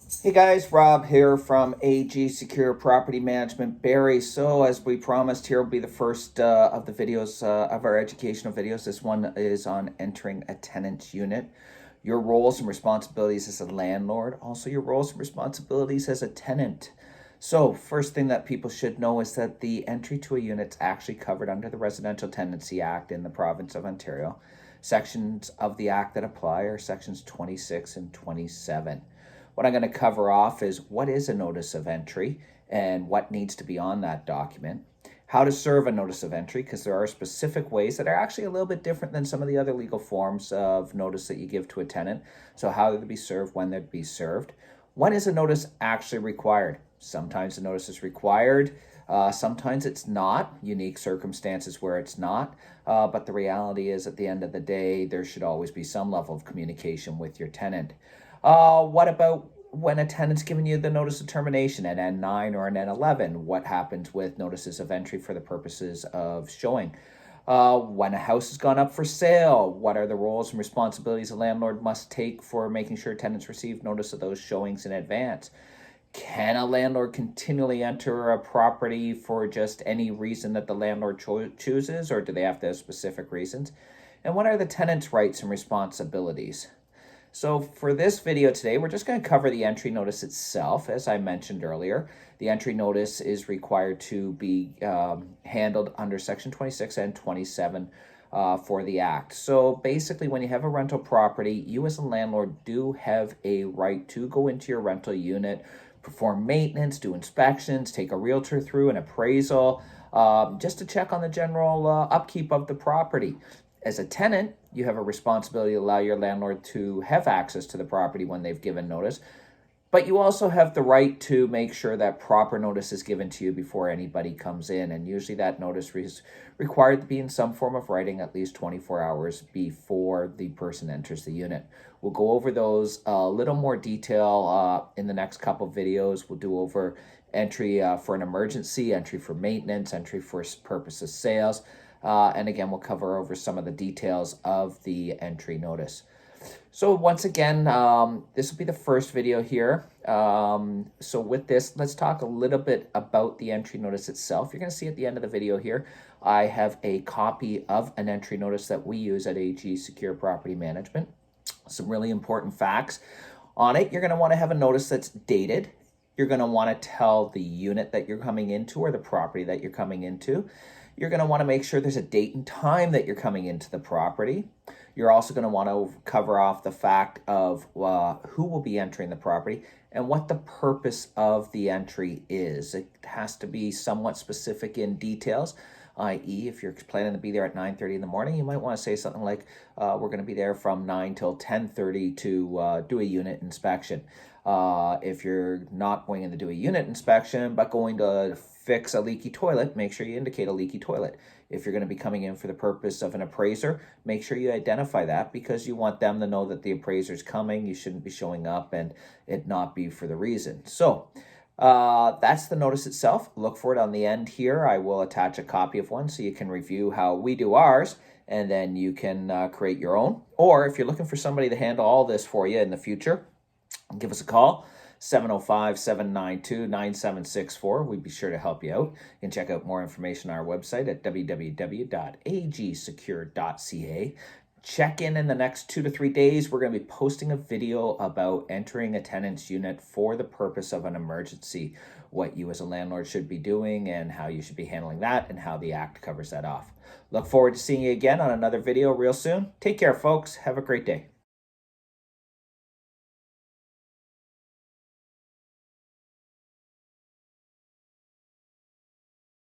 Hey guys, Rob here from AG Secure Property Management Barrie. So as we promised, here will be the first of the videos of our educational videos. This one is on entering a tenant unit, your roles and responsibilities as a landlord, also your roles and responsibilities as a tenant. So first thing that people should know is that the entry to a unit is actually covered under the Residential Tenancy Act in the province of Ontario. Sections of the act that apply are sections 26 and 27. What I'm going to cover off is what is a notice of entry and what needs to be on that document, how to serve a notice of entry, because there are specific ways that are actually a little bit different than some of the other legal forms of notice that you give to a tenant. So how they're to be served, when they're to be served. When is a notice actually required? Sometimes the notice is required. Sometimes it's not, unique circumstances where it's not. But the reality is at the end of the day, there should always be some level of communication with your tenant. What about when a tenant's giving you the notice of termination at N9 or an N11? What happens with notices of entry for the purposes of showing? When a house has gone up for sale, what are the roles and responsibilities a landlord must take for making sure tenants receive notice of those showings in advance? Can a landlord continually enter a property for just any reason that the landlord chooses, or do they have to have specific reasons? And what are the tenant's rights and responsibilities? So for this video today, we're just going to cover the entry notice itself. As I mentioned earlier, the entry notice is required to be handled under Section 26 and 27 for the Act. So basically, when you have a rental property, you as a landlord do have a right to go into your rental unit, perform maintenance, do inspections, take a realtor through an appraisal, just to check on the general upkeep of the property. As a tenant, you have a responsibility to allow your landlord to have access to the property when they've given notice, but you also have the right to make sure that proper notice is given to you before anybody comes in, and usually that notice is required to be in some form of writing at least 24 hours before the person enters the unit. We'll go over those a little more detail in the next couple videos. We'll do over entry for an emergency, entry for maintenance, entry for purpose of sales. And again, we'll cover over some of the details of the entry notice. So once again, this will be the first video here. So with this, let's talk a little bit about the entry notice itself. You're going to see at the end of the video here, I have a copy of an entry notice that we use at AG Secure Property Management. Some really important facts on it. You're going to want to have a notice that's dated. You're going to want to tell the unit that you're coming into or the property that you're coming into. You're going to want to make sure there's a date and time that you're coming into the property. You're also going to want to cover off the fact of who will be entering the property and what the purpose of the entry is. It has to be somewhat specific in details, i.e. if you're planning to be there at 9:30 in the morning, you might want to say something like, we're going to be there from 9 till 10:30 to do a unit inspection. If you're not going in to do a unit inspection, but going to fix a leaky toilet, make sure you indicate a leaky toilet. If you're going to be coming in for the purpose of an appraiser, make sure you identify that because you want them to know that the appraiser's coming. You shouldn't be showing up and it not be for the reason. So that's the notice itself. Look for it on the end here. I will attach a copy of one so you can review how we do ours, and then you can create your own. Or if you're looking for somebody to handle all this for you in the future, give us a call, 705-792-9764. We'd be sure to help you out. You can check out more information on our website at www.agsecure.ca. Check in the next 2 to 3 days. We're going to be posting a video about entering a tenant's unit for the purpose of an emergency, what you as a landlord should be doing and how you should be handling that and how the Act covers that off. Look forward to seeing you again on another video real soon. Take care, folks. Have a great day.